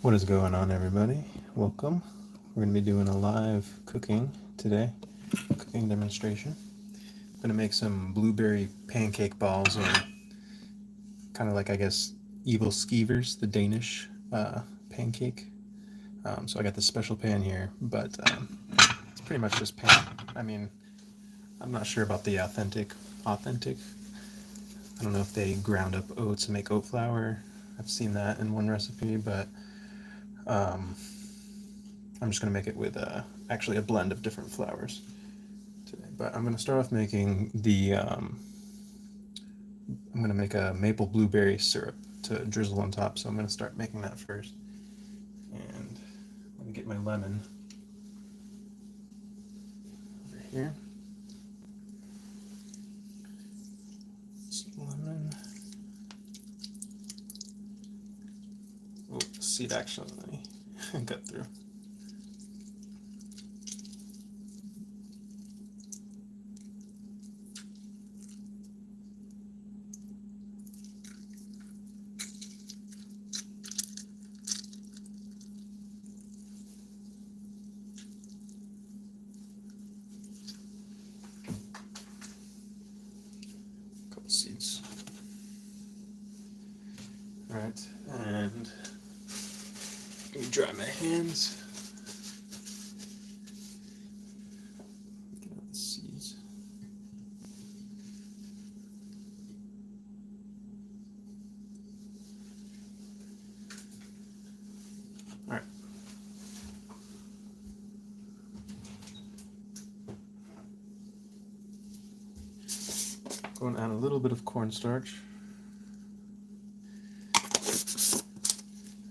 What is going on, everybody? Welcome. We're going to be doing a live cooking today, cooking demonstration. I'm going to make some blueberry pancake balls, or kind of like, I guess, Æbleskiver, the Danish pancake. So I got this special pan here, but it's pretty much just pan. I mean, I'm not sure about the authentic. I don't know if they ground up oats and make oat flour. I've seen that in one recipe, but I'm just going to make it with actually a blend of different flours today. But I'm going to start off making I'm going to make a maple blueberry syrup to drizzle on top. So I'm going to start making that first. And I'm going to get my lemon over here. Some lemon. Oh, the seed actually got through. Couple seeds. All right, and let me dry my hands. Get out the seeds. All right. Going to add a little bit of cornstarch.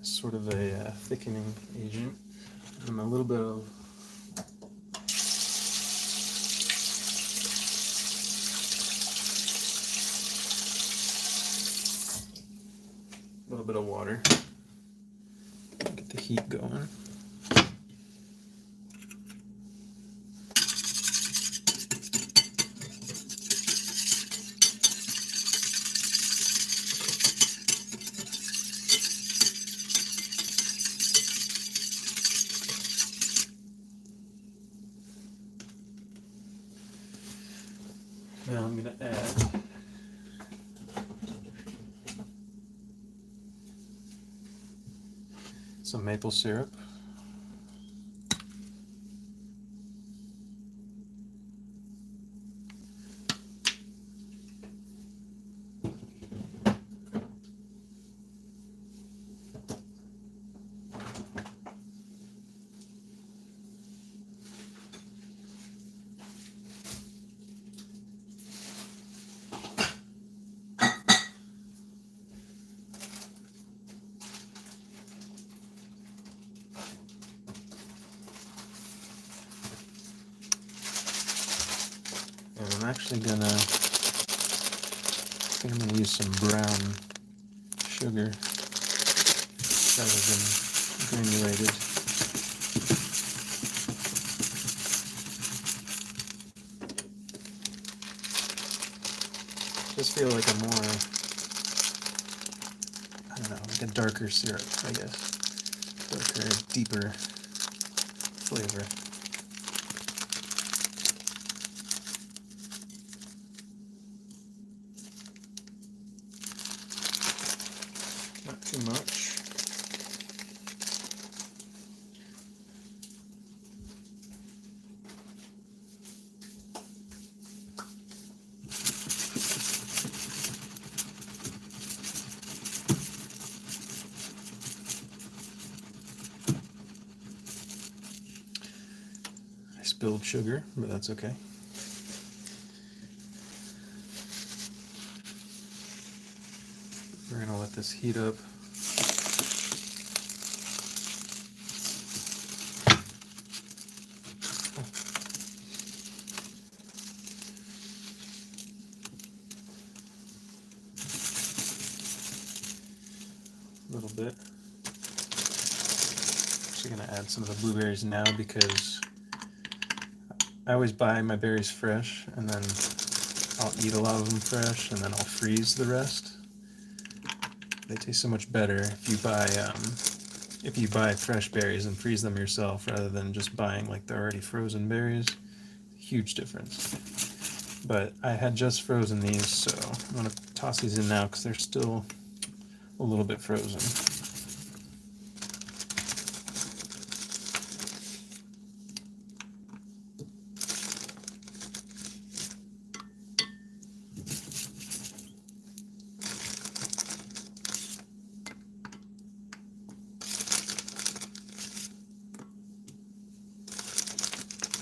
Sort of a thickening agent, and a little bit of water. Get the heat going. Now I'm going to add some maple syrup. And I'm actually gonna, I think I'm gonna use some brown sugar rather than granulated. Just feel like a more, I don't know, like a darker syrup, I guess. Darker, deeper flavor. Not too much. I spilled sugar, but that's okay. We're gonna let this heat up. A little bit. Actually gonna add some of the blueberries now because I always buy my berries fresh, and then I'll eat a lot of them fresh, and then I'll freeze the rest. They taste so much better if you buy if you buy fresh berries and freeze them yourself rather than just buying like the already frozen berries, huge difference. But I had just frozen these, so I'm going to toss these in now because they're still a little bit frozen.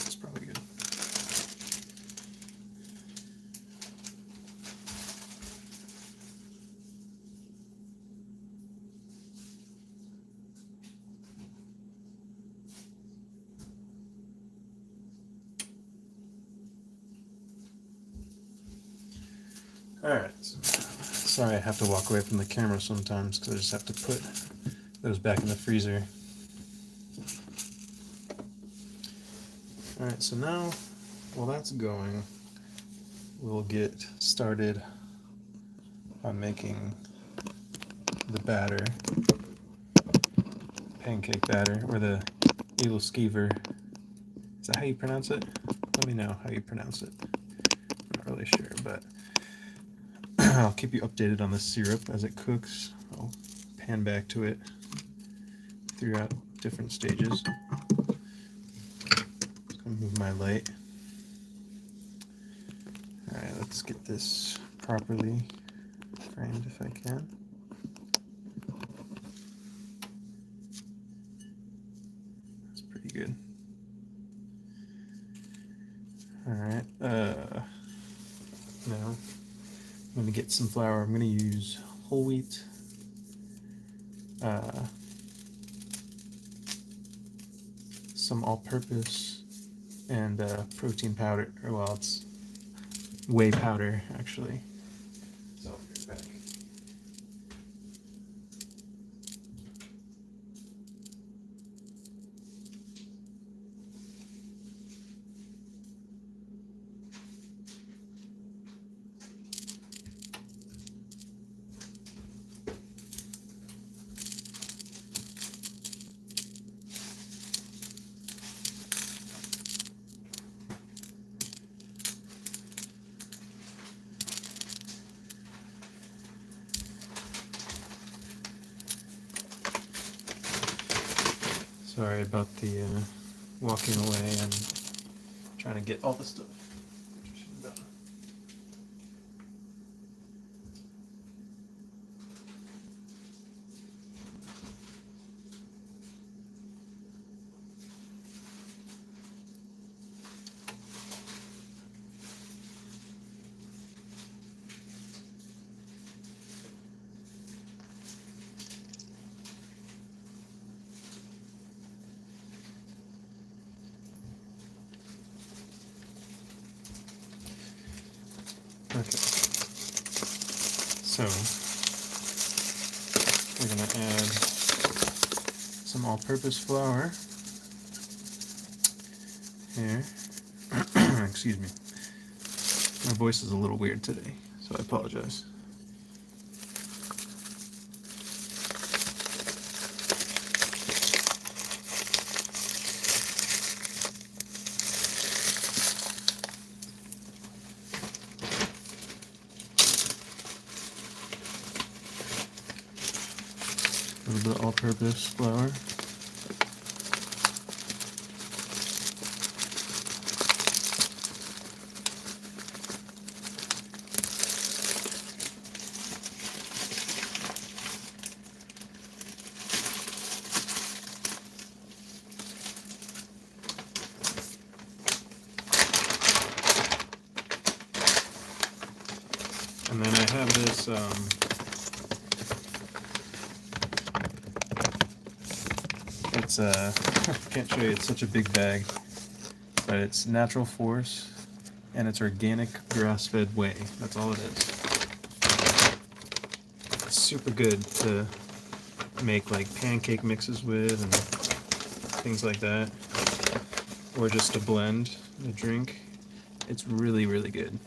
That's probably good. Alright, sorry I have to walk away from the camera sometimes because I just have to put those back in the freezer. Alright, so now while that's going, we'll get started on making the batter, pancake batter, or the Æbleskiver. Is that how you pronounce it? Let me know how you pronounce it. I'm not really sure, but I'll keep you updated on the syrup as it cooks. I'll pan back to it throughout different stages. Just gonna move my light. Alright, let's get this properly framed if I can. That's pretty good. Alright, now I'm going to get some flour. I'm going to use whole wheat, some all-purpose, and protein powder. Or, well, it's whey powder, actually. So I'll be right back. Sorry about the walking away and trying to get all the stuff. Okay, so we're going to add some all-purpose flour here. Excuse me. My voice is a little weird today, so I apologize. A little bit of all-purpose flour. And then I have this it's I can't show you, it's such a big bag, but it's Natural Force and it's organic grass-fed whey. That's all it is. It's super good to make like pancake mixes with and things like that, or just to blend a drink. It's really, really good.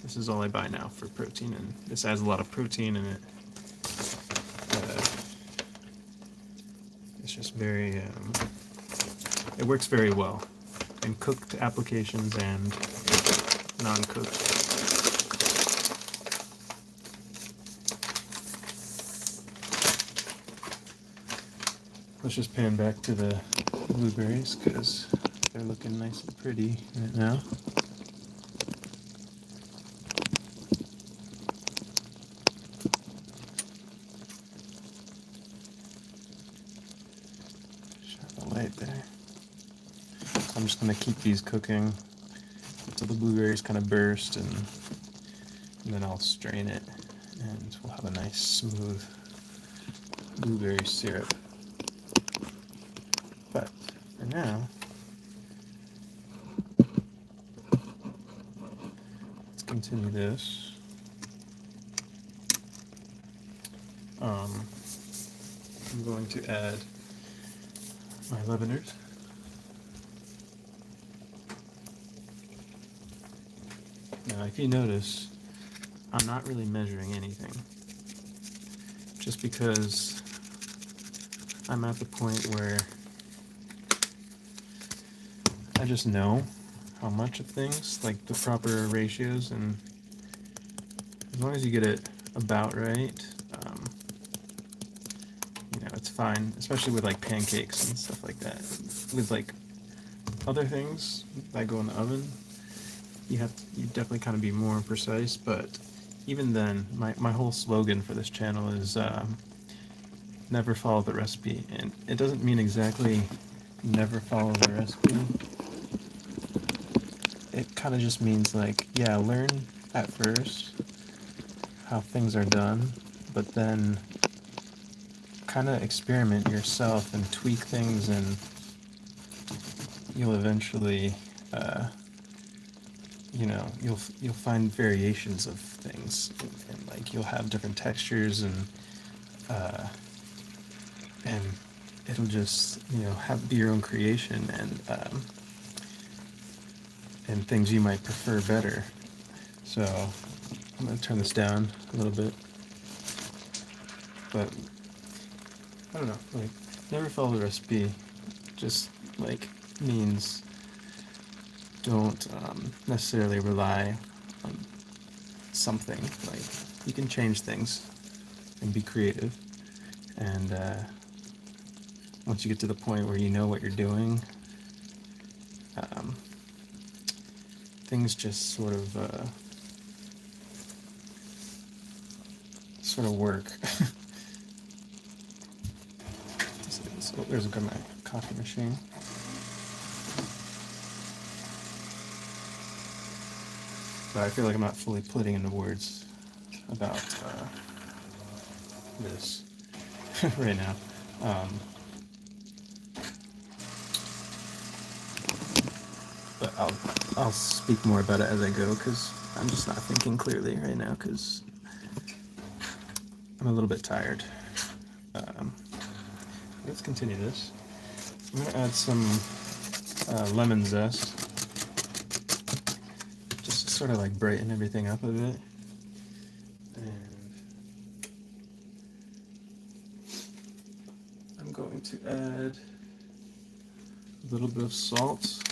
This is all I buy now for protein, and this has a lot of protein in it. It's just very, it works very well in cooked applications and non-cooked. Let's just pan back to the blueberries because they're looking nice and pretty right now. There. I'm just going to keep these cooking until the blueberries kind of burst, and then I'll strain it and we'll have a nice smooth blueberry syrup. But for now, let's continue this. I'm going to add my leaveners. Now, if you notice, I'm not really measuring anything, just because I'm at the point where I just know how much of things, like the proper ratios, and as long as you get it about right, it's fine, especially with like pancakes and stuff like that. With like other things that go in the oven, you definitely kind of be more precise, but even then, my whole slogan for this channel is never follow the recipe, and it doesn't mean exactly never follow the recipe. It kind of just means like, yeah, learn at first how things are done, but then kind of experiment yourself and tweak things, and you'll eventually, you'll find variations of things, and like you'll have different textures, and it'll just be your own creation, and things you might prefer better. So I'm gonna turn this down a little bit, but I don't know, like, never follow the recipe just, like, means don't necessarily rely on something. Like, you can change things and be creative, and once you get to the point where you know what you're doing, things just sort of work. So there's my coffee machine. But I feel like I'm not fully putting into words about this right now. But I'll speak more about it as I go, because I'm just not thinking clearly right now, because I'm a little bit tired. Let's continue this. I'm going to add some lemon zest, just to sort of like brighten everything up a bit. And I'm going to add a little bit of salt.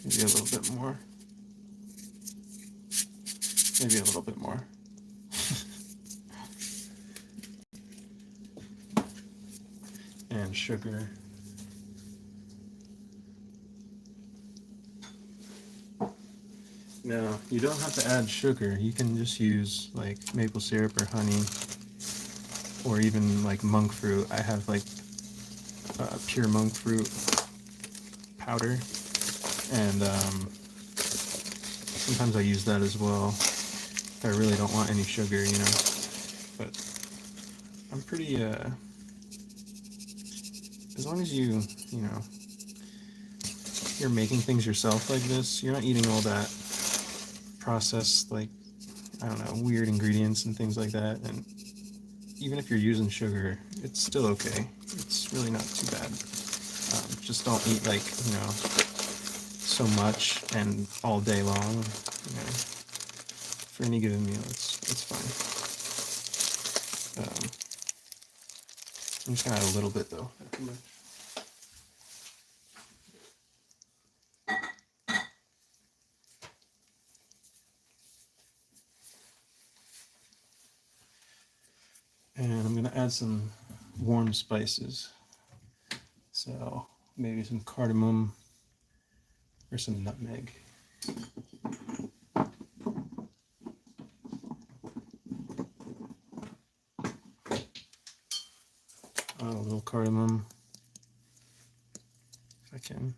Maybe a little bit more. Maybe a little bit more. And sugar. Now, you don't have to add sugar. You can just use like maple syrup or honey, or even like monk fruit. I have like pure monk fruit powder, and sometimes I use that as well if I really don't want any sugar, But I'm pretty as long as you're making things yourself like this, you're not eating all that processed, like, I don't know, weird ingredients and things like that, and even if you're using sugar, it's still okay. It's really not too bad. Just don't eat, like, so much and all day long, for any given meal, it's fine. I'm just gonna add a little bit though, not too much. And I'm gonna add some warm spices. So maybe some cardamom or some nutmeg. A little cardamom, if I can.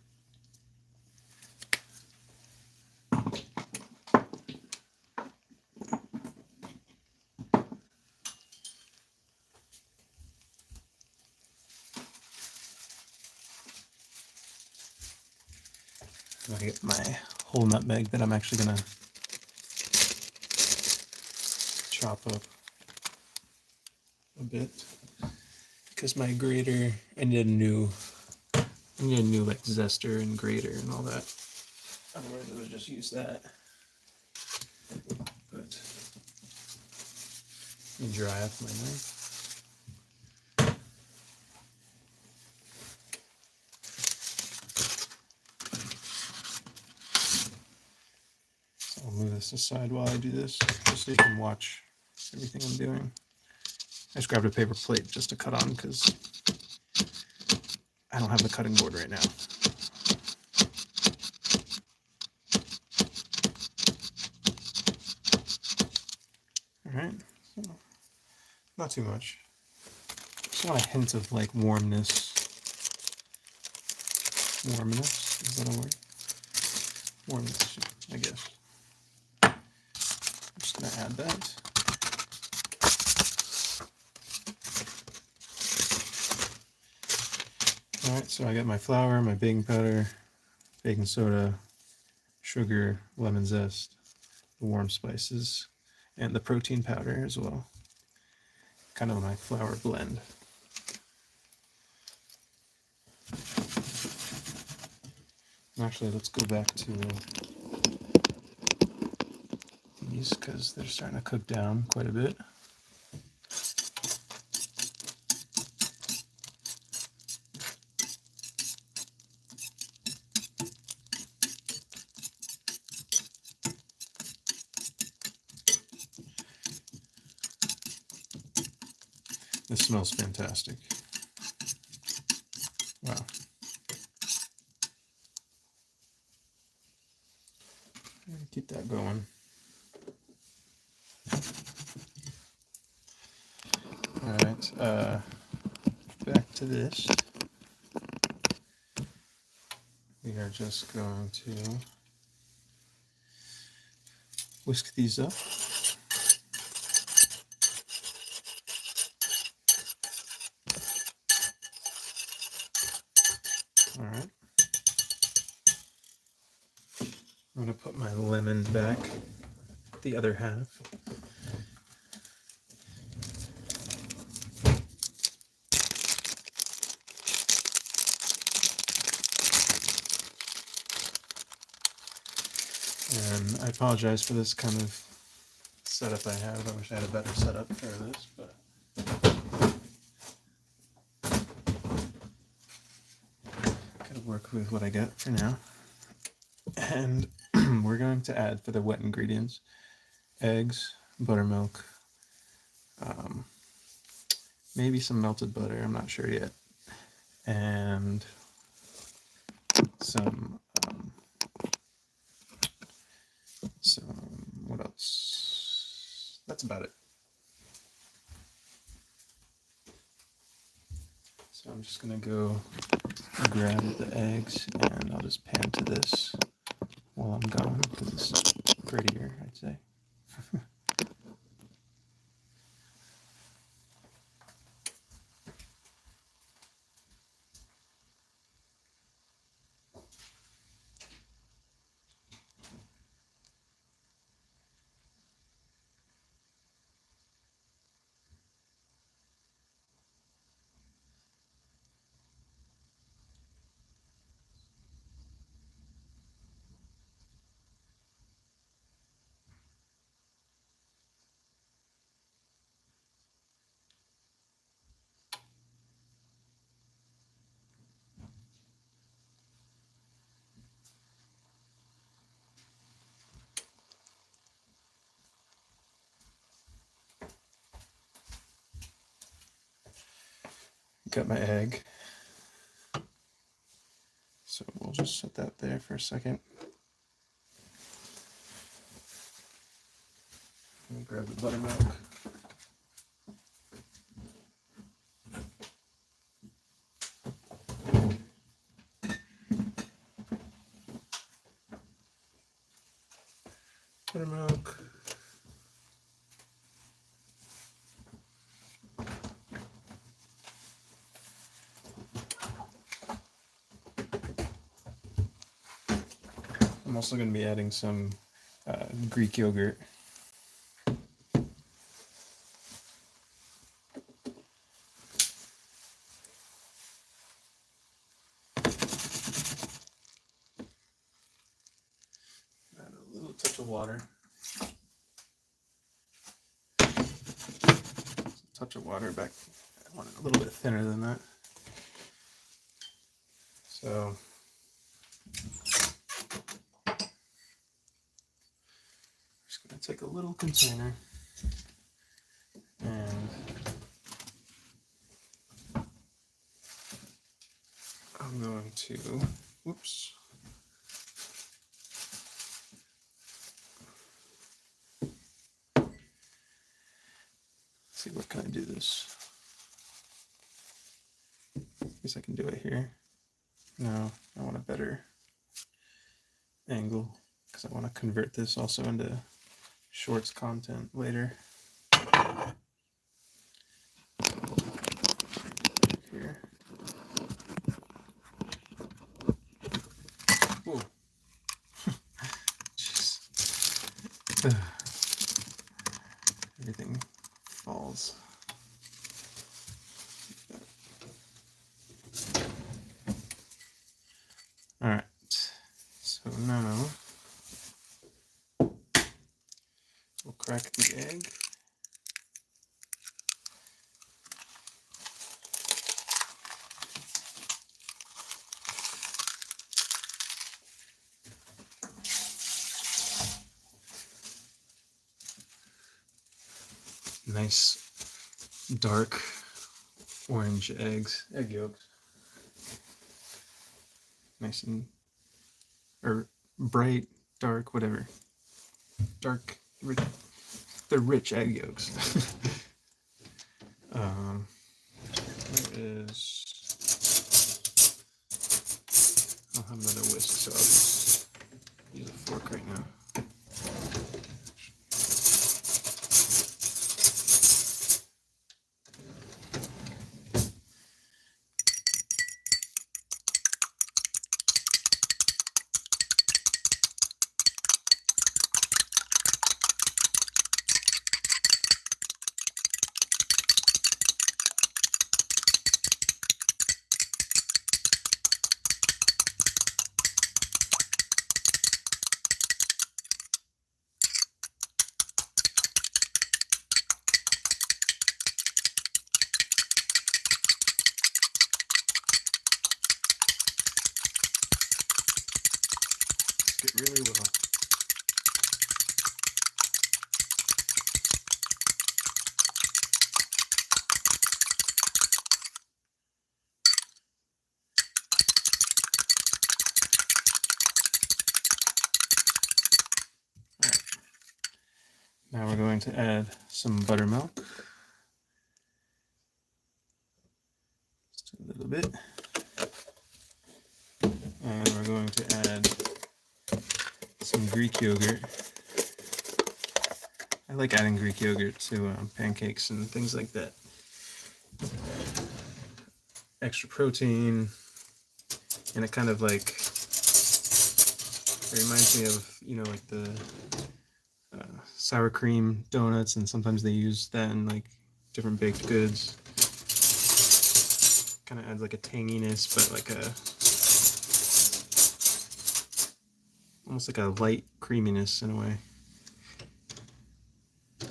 I get my whole nutmeg that I'm actually gonna chop up a bit because my grater, I need a new like zester and grater and all that. Otherwise, I would just use that. But let me dry up my knife. I'll move this aside while I do this, just so you can watch everything I'm doing. I just grabbed a paper plate just to cut on because I don't have the cutting board right now. Alright, so not too much. Just want a hint of like warmness. Warmness, is that a word? Warmness, I guess. I'm just gonna add that. Alright, so I got my flour, my baking powder, baking soda, sugar, lemon zest, the warm spices, and the protein powder as well. Kind of my flour blend. Actually, let's go back to these because they're starting to cook down quite a bit. This smells fantastic. Wow. Keep that going. Alright, back to this. We are just going to whisk these up. Alright. I'm going to put my lemon back, the other half. And I apologize for this kind of setup I have. I wish I had a better setup for this, but gotta work with what I got for now. And we're going to add, for the wet ingredients, eggs, buttermilk, maybe some melted butter, I'm not sure yet, and some, what else? That's about it. So I'm just gonna go grab the eggs and I'll just pan to this while I'm gone because it's prettier, I'd say. break up my egg. So we'll just set that there for a second. Let me grab the buttermilk. Buttermilk. I'm also going to be adding some Greek yogurt. Add a little touch of water. Touch of water back. I want it a little bit thinner than that. So just going to take a little container and I'm going to, whoops. See, what can I do this? I guess I can do it here. No, I want a better angle because I want to convert this also into shorts content later. Here. Whoa. Jeez. Everything falls. All right, so now we'll crack the egg. Nice dark orange egg yolks. Nice and, or bright, dark, whatever. Dark, rich, they're rich egg yolks. There is, I'll have another whisk, so I'll just use a fork right now. Get really well. Right. Now we're going to add some buttermilk. Just a little bit. And we're going to add some Greek yogurt. I like adding Greek yogurt to pancakes and things like that. Extra protein, and it kind of like, it reminds me of, you know, like the sour cream donuts, and sometimes they use that in like different baked goods. Kind of adds like a tanginess, but like a almost like a light creaminess in a way.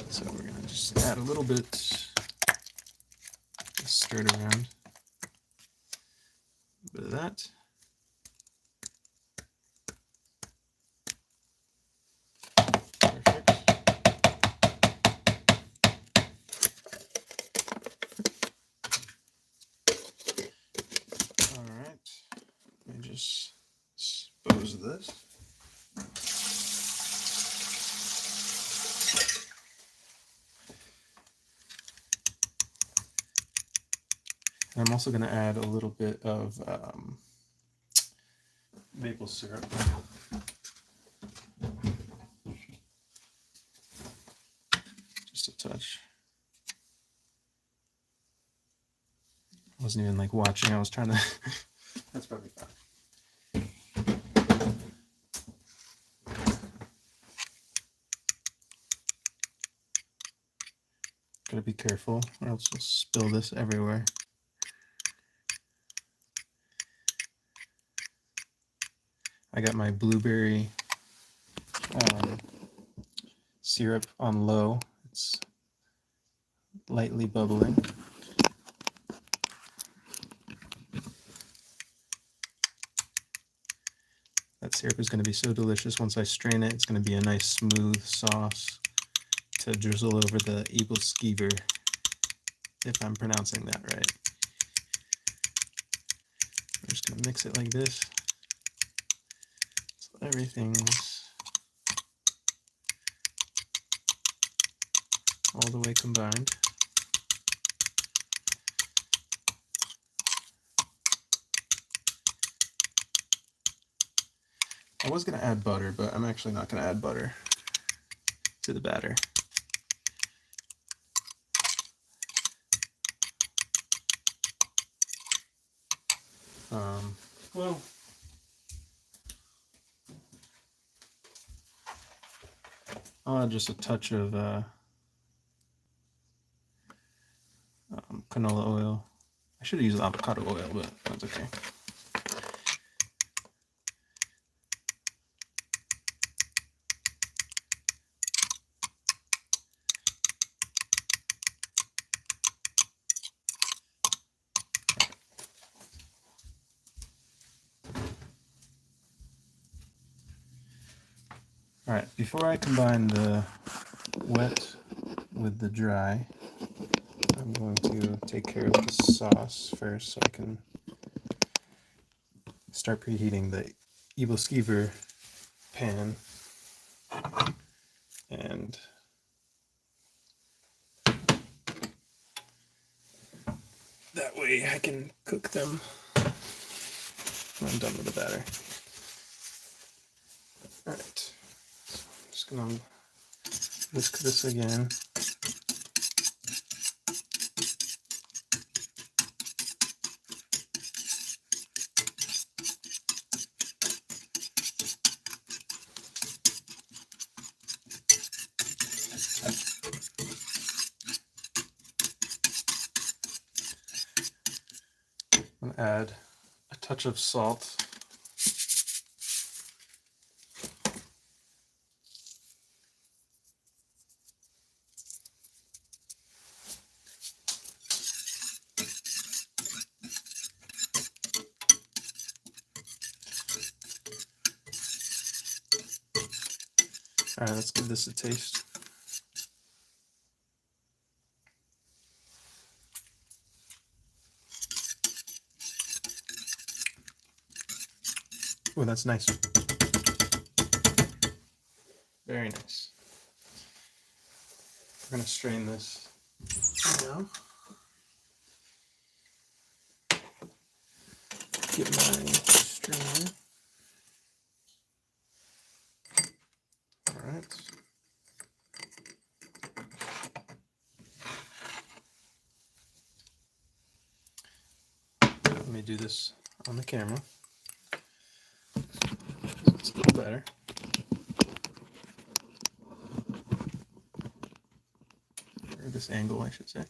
So we're going to just add a little bit, just stir it around. A bit of that. Perfect. I'm also going to add a little bit of maple syrup. Just a touch. I wasn't even like watching, I was trying to that's probably fine. Gotta be careful or else you'll spill this everywhere. I got my blueberry syrup on low. It's lightly bubbling. That syrup is going to be so delicious. Once I strain it, it's going to be a nice smooth sauce to drizzle over the Æbleskiver, if I'm pronouncing that right. I'm just going to mix it like this, so everything's all the way combined. I was going to add butter, but I'm actually not going to add butter to the batter. Well, I'll add just a touch of canola oil. I should have used avocado oil, but that's okay. All right, before I combine the wet with the dry, I'm going to take care of the sauce first so I can start preheating the Æbleskiver pan. And that way I can cook them when I'm done with the batter. All right, so I'm just gonna whisk this again. I'm gonna add a touch of salt. All right, let's give this a taste. Oh, that's nice. Very nice. We're gonna strain this now. Get my strainer. All right. Let me do this on the camera. It's a little better. Or this angle, I should say.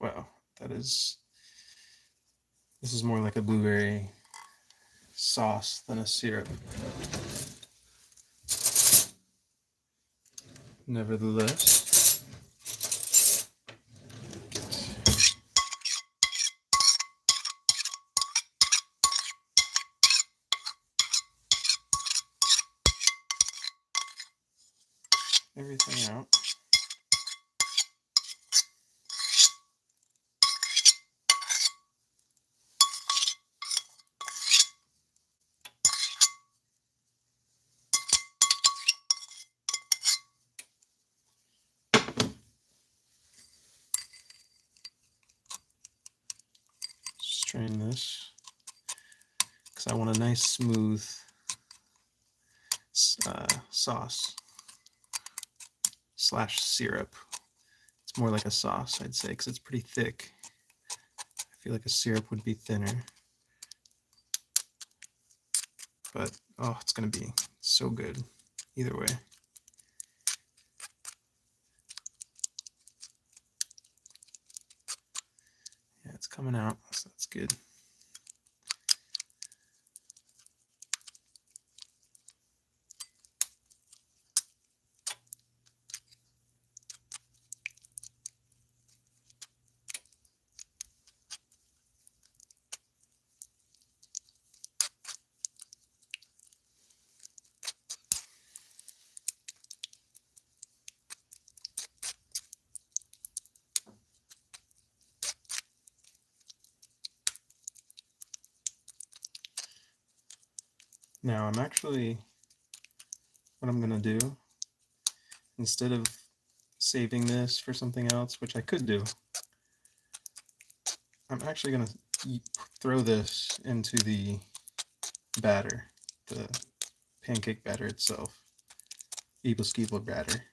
Wow, this is more like a blueberry sauce than a syrup. Nevertheless, everything out. strain this because I want a nice smooth sauce slash syrup. It's more like a sauce, I'd say, because it's pretty thick. I feel like a syrup would be thinner. But, oh, it's going to be so good either way. Yeah, it's coming out, so that's good. Now what I'm going to do, instead of saving this for something else, which I could do, I'm actually going to throw this into the batter, the pancake batter itself, Æbleskiver batter,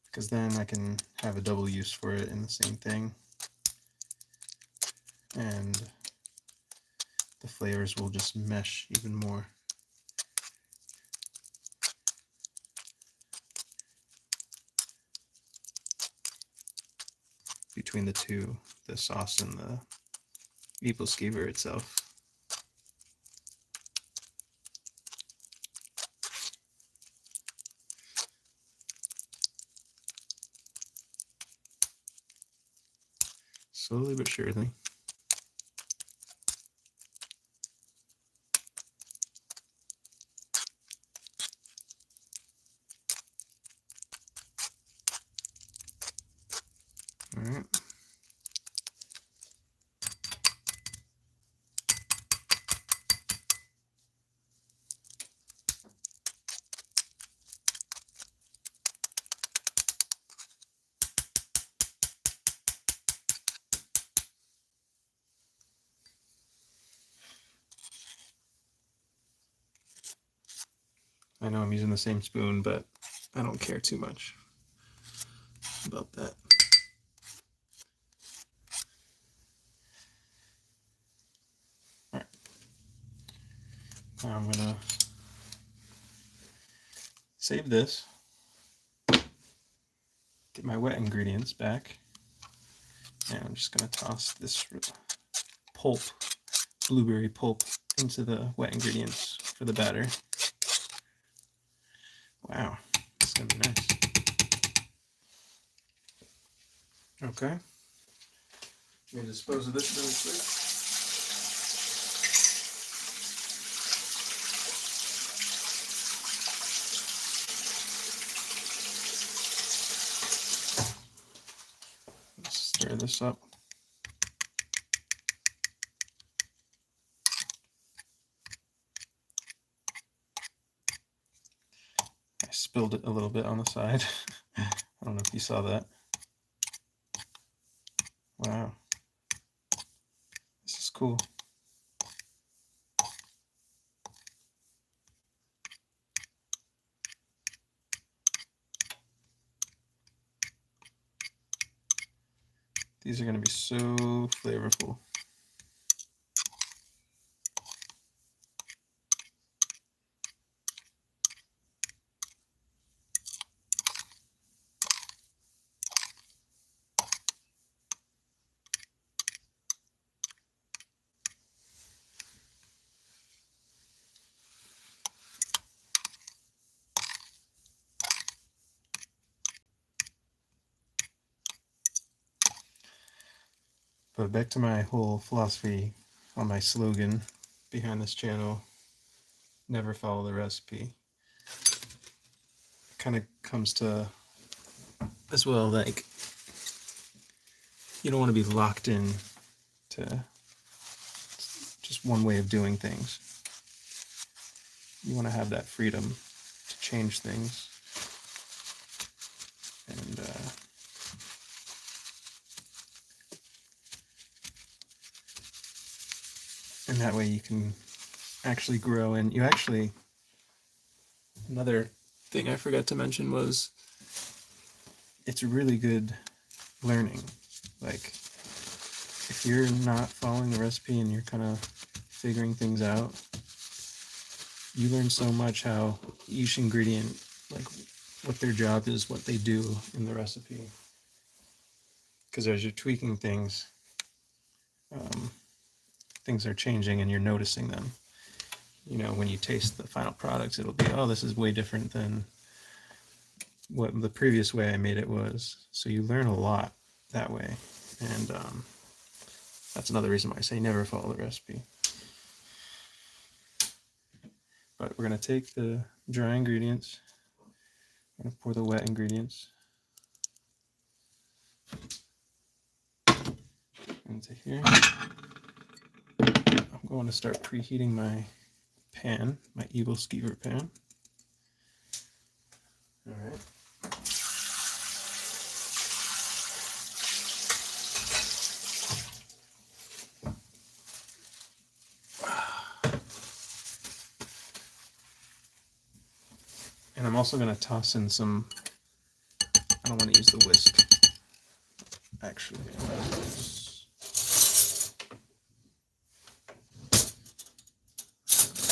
because then I can have a double use for it in the same thing, and the flavors will just mesh even more. Between the two, the sauce and the Æbleskiver itself. Slowly but surely. All right. I know I'm using the same spoon, but I don't care too much about that. All right. Now I'm gonna save this, get my wet ingredients back, and I'm just gonna toss this pulp, blueberry pulp, into the wet ingredients for the batter. Wow, this is gonna be nice. Okay, let me dispose of this really quick. Let's stir this up. I spilled it a little bit on the side. I don't know if you saw that. Wow, this is cool. These are going to be so flavorful. But back to my whole philosophy on my slogan behind this channel, never follow the recipe. It kind of comes to, as well, like, you don't want to be locked in to just one way of doing things. You want to have that freedom to change things. And And that way you can actually grow. And you actually, another thing I forgot to mention was it's really good learning. Like, if you're not following the recipe and you're kind of figuring things out, you learn so much how each ingredient, like what their job is, what they do in the recipe. Because as you're tweaking things, things are changing and you're noticing them. You know, when you taste the final product, it'll be, oh, this is way different than what the previous way I made it was. So you learn a lot that way. And that's another reason why I say never follow the recipe. But we're going to take the dry ingredients, I'm going to pour the wet ingredients into here. I'm going to start preheating my pan, my Æbleskiver pan. All right. And I'm also going to toss in some, I don't want to use the whisk, actually.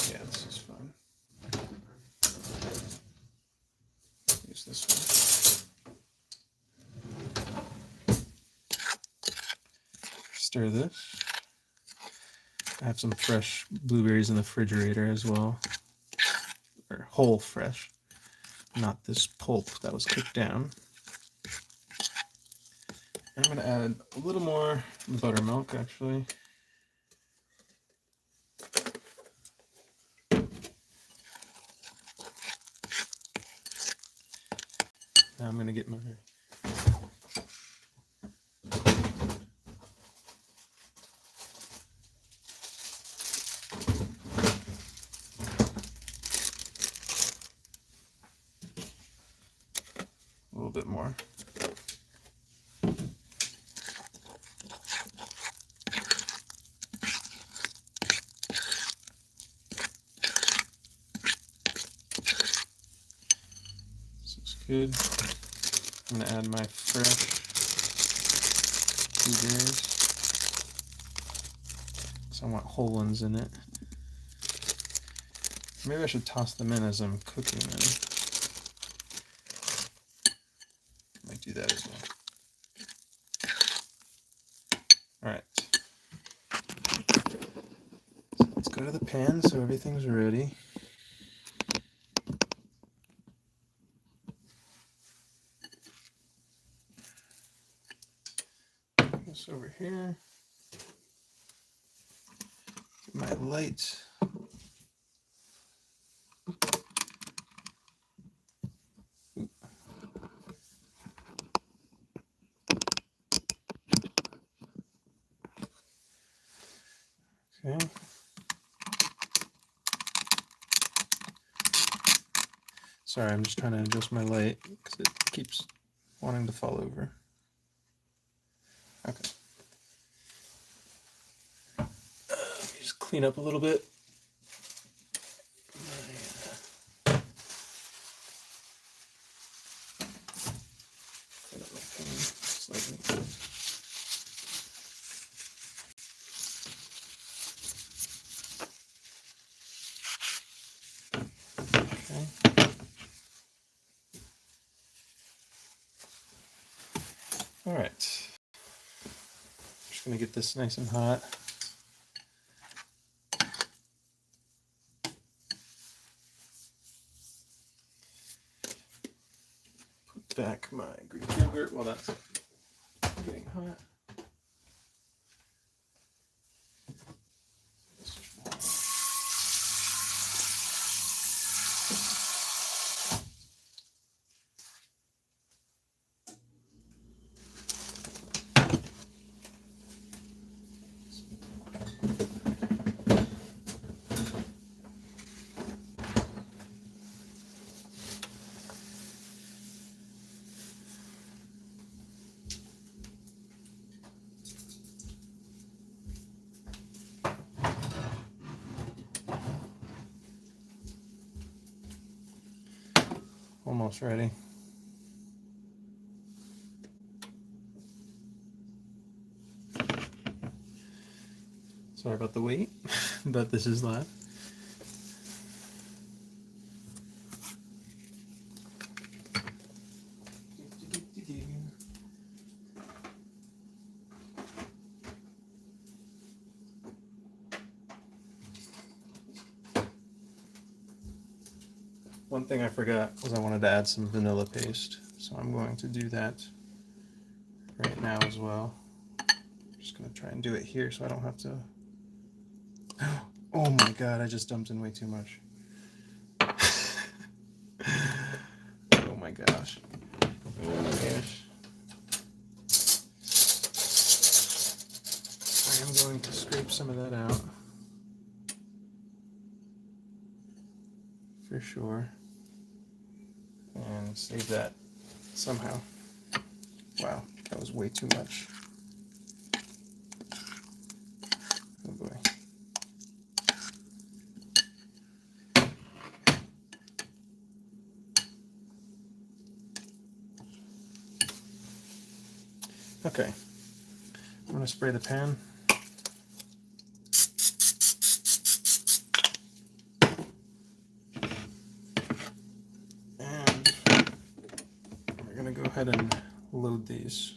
Yeah, this is fun. Use this one. Stir this. I have some fresh blueberries in the refrigerator as well, or whole fresh, not this pulp that was cooked down. I'm going to add a little more buttermilk, actually. Now I'm going to get my a little bit more. This looks good. I'm going to add my fresh blueberries. So I want whole ones in it. Maybe I should toss them in as I'm cooking them. Might do that as well. Alright. So let's go to the pan so everything's ready. This over here. Get my light. Okay. Sorry, I'm just trying to adjust my light because it keeps wanting to fall over. Okay. Let me just clean up a little bit. Clean up my pan slightly. Okay. All right. Just gonna get this nice and hot. Put back my Greek yogurt while that's getting hot. almost ready. Sorry about the wait, but this is live. One thing I forgot was I wanted to add some vanilla paste, so I'm going to do that right now as well. I'm just going to try and do it here so I don't have to... Oh my god, I just dumped in way too much. Oh my gosh. Oh my gosh. I am going to scrape some of that out. For sure. And save that somehow. Wow, that was way too much. Oh boy. Okay, I'm going to spray the pan. And we're going to go ahead and load these.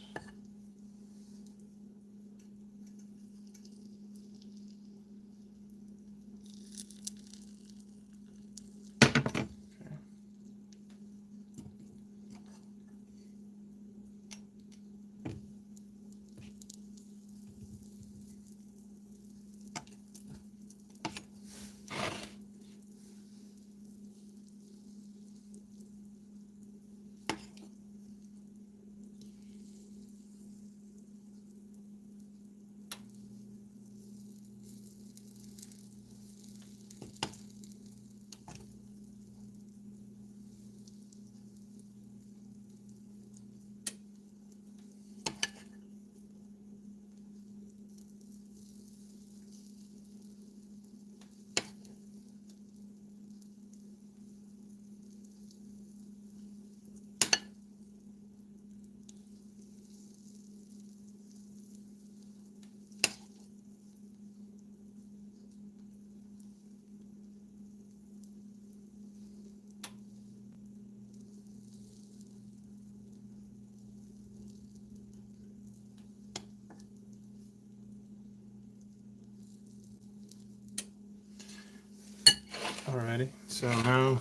Alrighty, so now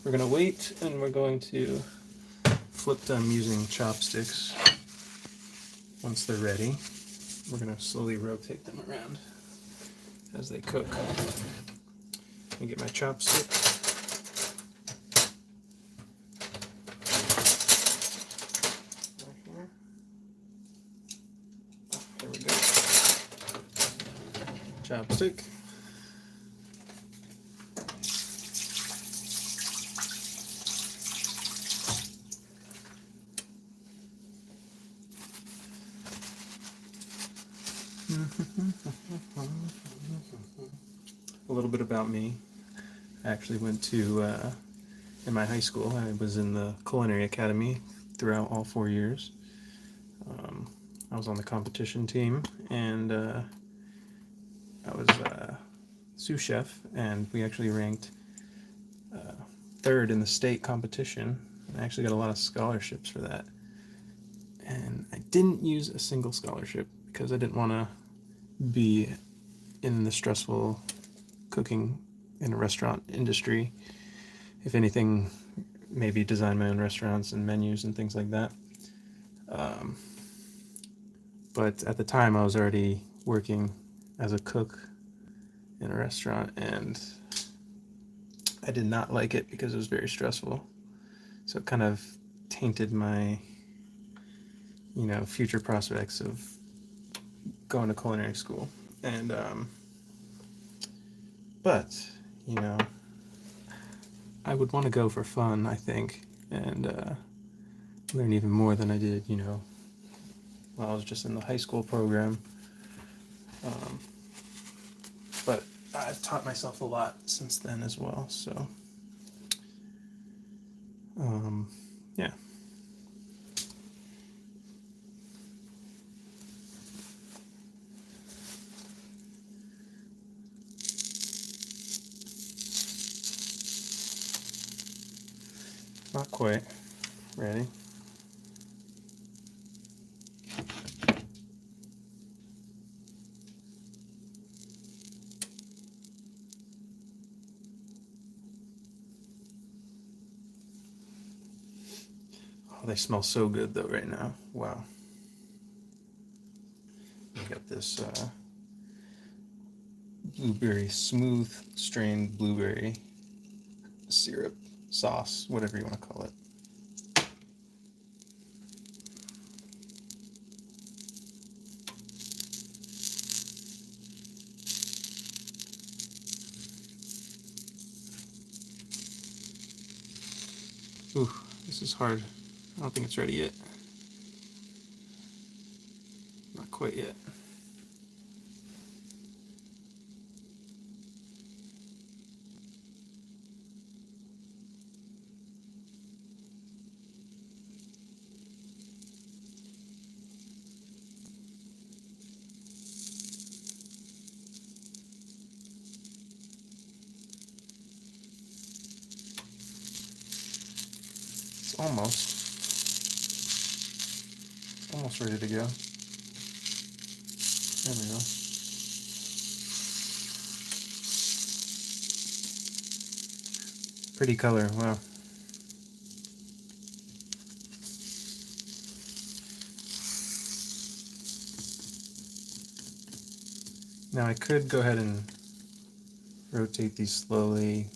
we're going to wait and we're going to flip them using chopsticks. Once they're ready, we're going to slowly rotate them around as they cook. Let me get my chopstick. Right here. There we go. Chopstick. A little bit about me. I actually went to, in my high school, I was in the culinary academy throughout all 4 years. I was on the competition team, and I was sous chef, and we actually ranked third in the state competition. I actually got a lot of scholarships for that. And I didn't use a single scholarship because I didn't want to be in the stressful cooking in a restaurant industry. If anything, maybe design my own restaurants and menus and things like that. But at the time I was already working as a cook in a restaurant, and I did not like it because it was very stressful. So it kind of tainted my, future prospects of going to culinary school. And but I would want to go for fun, I think, and learn even more than I did, while I was just in the high school program. But I've taught myself a lot since then as well, so Yeah. Not quite ready. Oh, they smell so good though right now. Wow. I got this blueberry, smooth strained blueberry syrup, sauce, whatever you want to call it. Ooh, this is hard. I don't think it's ready yet. Not quite yet. It's almost ready to go. There we go. Pretty color, wow. Now I could go ahead and rotate these slowly,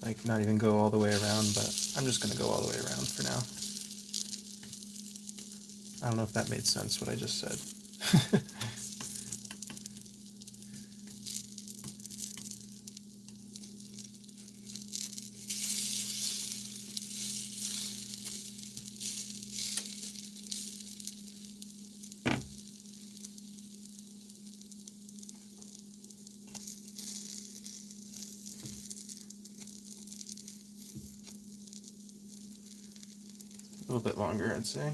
like not even go all the way around, but I'm just going to go all the way around for now. I don't know if that made sense, what I just said. A little bit longer, I'd say.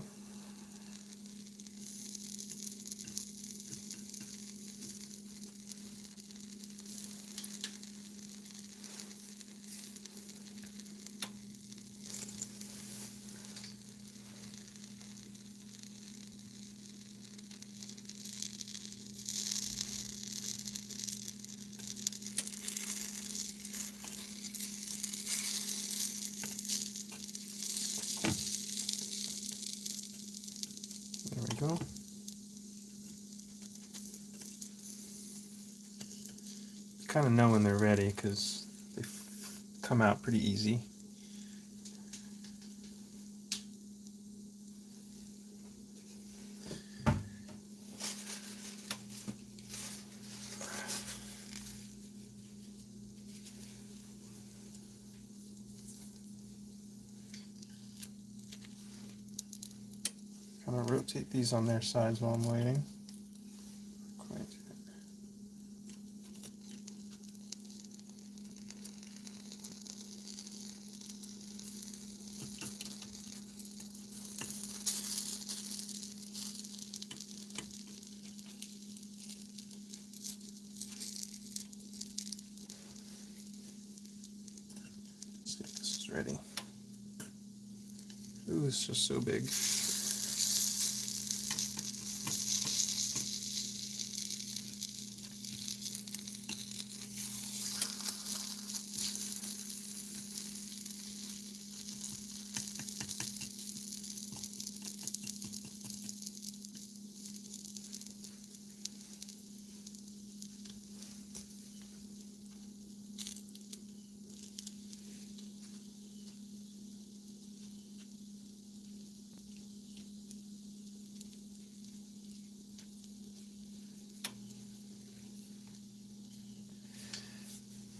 There we go. Kind of know when they're ready because they come out pretty easy. Kind of rotate these on their sides while I'm waiting. Quite. Let's see if this is ready. Ooh, it's just so big.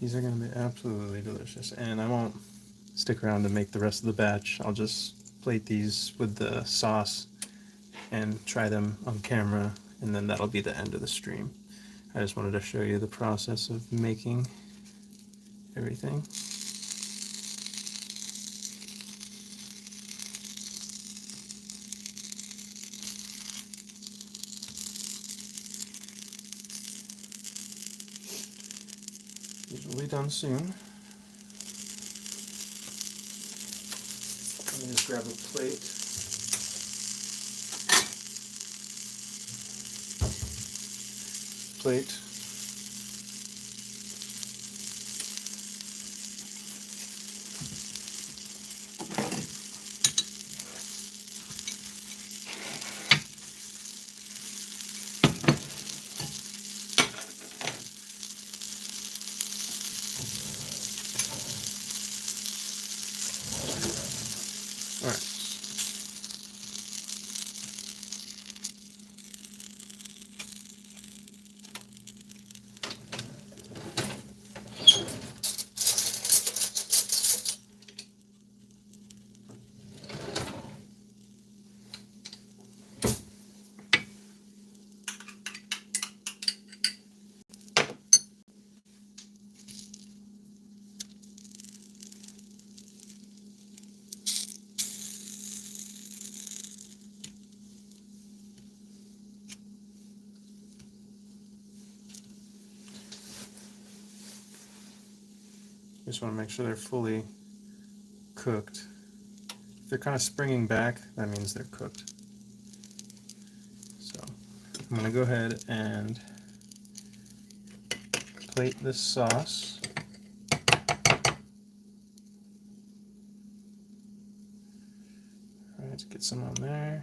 These are going to be absolutely delicious, and I won't stick around to make the rest of the batch. I'll just plate these with the sauce and try them on camera, and then that'll be the end of the stream. I just wanted to show you the process of making everything. done soon. Let me just grab a plate. All right. Just want to make sure they're fully cooked. If they're kind of springing back, that means they're cooked. So I'm going to go ahead and plate this sauce. All right, let's get some on there.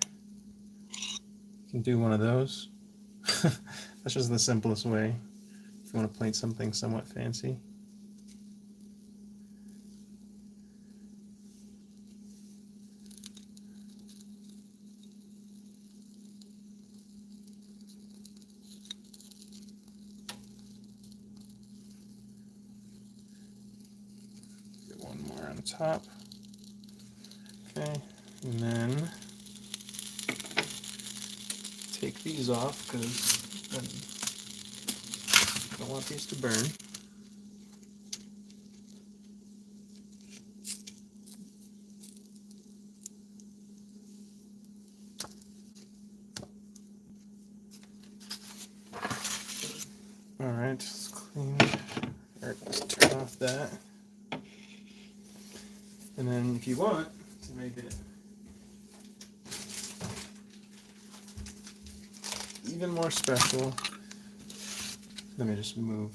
You can do one of those. That's just the simplest way if you want to plate something somewhat fancy. One more on top. Okay, and then take these off because I don't want these to burn. All right, let's clean. Let's turn off that. And then if you want to make it even more special, let me just move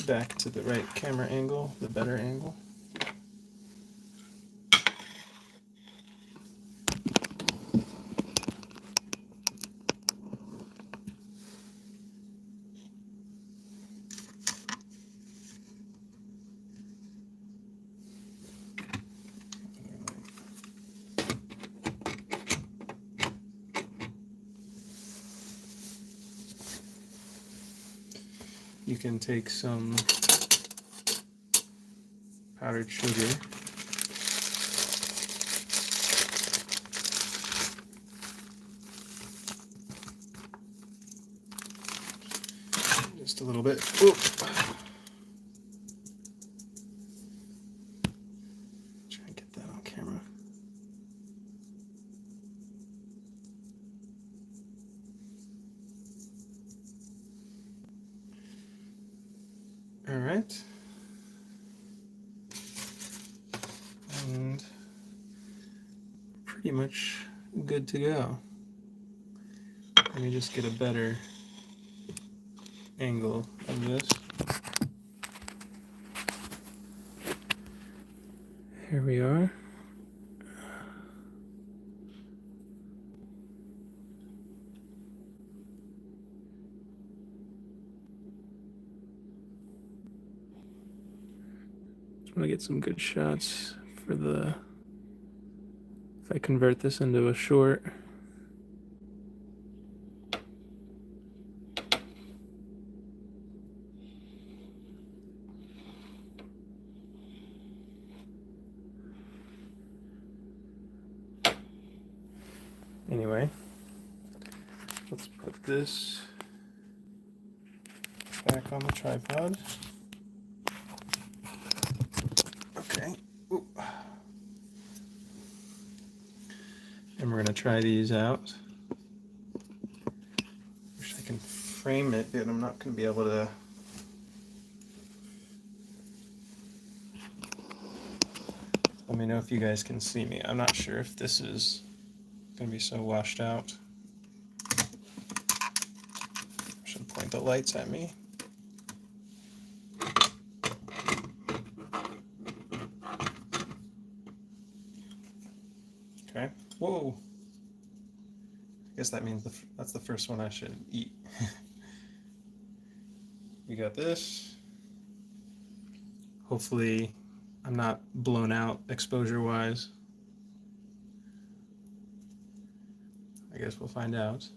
back to the right camera angle, the better angle. You can take some powdered sugar, just a little bit. Ooh. Try and get that on camera. All right. And pretty much good to go. Let me just get a better angle of this. Here we are. I'm gonna get some good shots for the, if I convert this into a short. Anyway, let's put this back on the tripod. Okay. Ooh. And we're going to try these out. Wish I can frame it, but I'm not going to be able to Let me know if you guys can see me. I'm not sure if this is going to be so washed out. I should point the lights at me. Okay. Whoa. I guess that means that's the first one I should eat. We got this. Hopefully I'm not blown out exposure-wise. I guess we'll find out.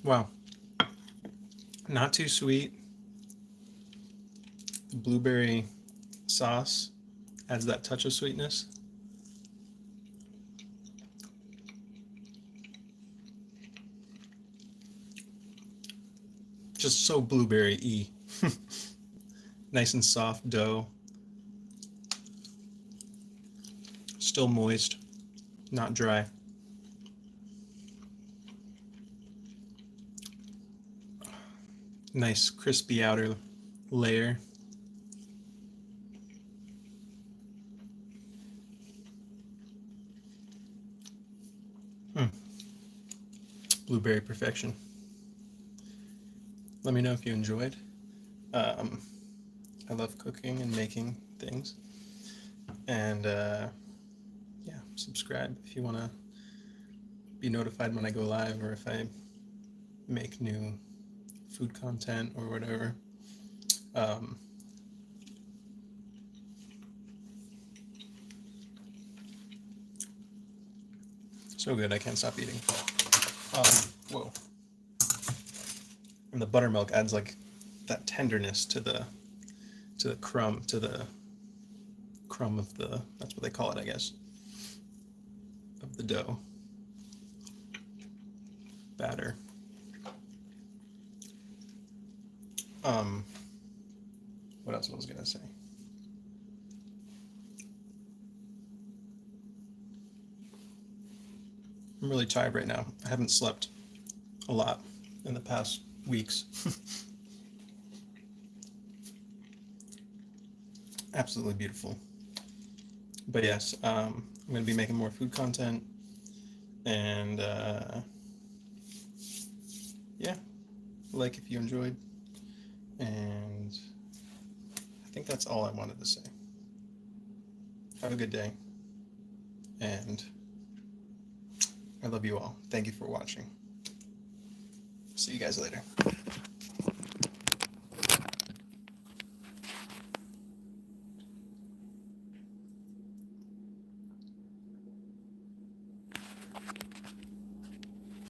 Wow. Not too sweet. The blueberry sauce adds that touch of sweetness. Just so blueberry-y. Nice and soft dough. Still moist, not dry. Nice crispy outer layer. Blueberry perfection. Let me know if you enjoyed. I love cooking and making things. And yeah, subscribe if you want to be notified when I go live or if I make new food content or whatever. So good, I can't stop eating. Whoa. And the buttermilk adds like that tenderness to the crumb of the, that's what they call it, I guess, of the dough batter. What else was I gonna say? I'm really tired right now. I haven't slept a lot in the past weeks. Absolutely beautiful. But yes, I'm going to be making more food content, and yeah, like if you enjoyed, and I think that's all I wanted to say. Have a good day, and I love you all. Thank you for watching. See you guys later.